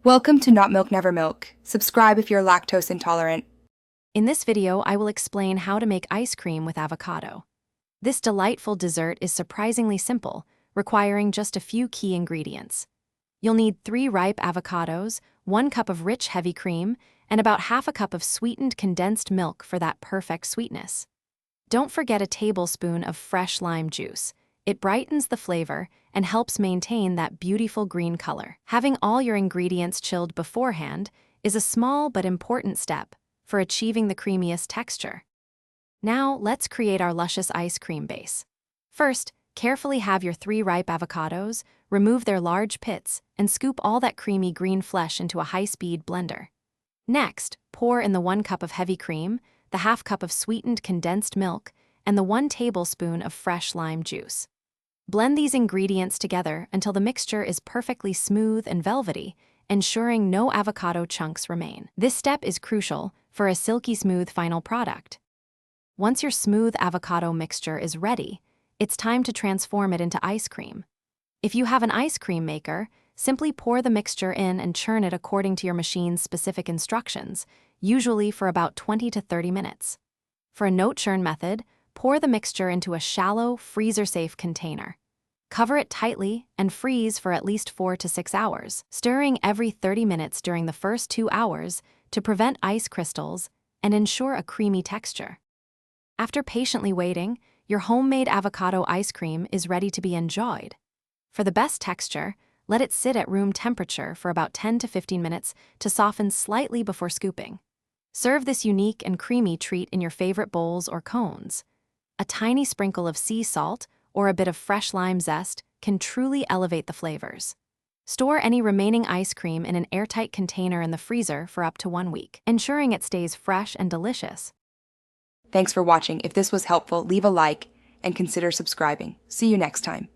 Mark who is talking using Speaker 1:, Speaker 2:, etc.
Speaker 1: Welcome to Not Milk Never Milk. Subscribe if you're lactose intolerant.
Speaker 2: In this video, I will explain how to make ice cream with avocado. This delightful dessert is surprisingly simple, requiring just a few key ingredients. You'll need 3 ripe avocados, 1 cup of rich heavy cream, and about half a cup of sweetened condensed milk for that perfect sweetness. Don't forget a tablespoon of fresh lime juice. It brightens the flavor and helps maintain that beautiful green color. Having all your ingredients chilled beforehand is a small but important step for achieving the creamiest texture. Now, let's create our luscious ice cream base. First, carefully have your 3 ripe avocados, remove their large pits, and scoop all that creamy green flesh into a high-speed blender. Next, pour in the 1 cup of heavy cream, the half cup of sweetened condensed milk, and the 1 tablespoon of fresh lime juice. Blend these ingredients together until the mixture is perfectly smooth and velvety, ensuring no avocado chunks remain. This step is crucial for a silky smooth final product. Once your smooth avocado mixture is ready, it's time to transform it into ice cream. If you have an ice cream maker, simply pour the mixture in and churn it according to your machine's specific instructions, usually for about 20 to 30 minutes. For a no-churn method, pour the mixture into a shallow, freezer-safe container. Cover it tightly and freeze for at least 4 to 6 hours, stirring every 30 minutes during the first 2 hours to prevent ice crystals and ensure a creamy texture. After patiently waiting, your homemade avocado ice cream is ready to be enjoyed. For the best texture, let it sit at room temperature for about 10 to 15 minutes to soften slightly before scooping. Serve this unique and creamy treat in your favorite bowls or cones. A tiny sprinkle of sea salt or a bit of fresh lime zest can truly elevate the flavors. Store any remaining ice cream in an airtight container in the freezer for up to 1 week, ensuring it stays fresh and delicious.
Speaker 1: Thanks for watching. If this was helpful, leave a like and consider subscribing. See you next time.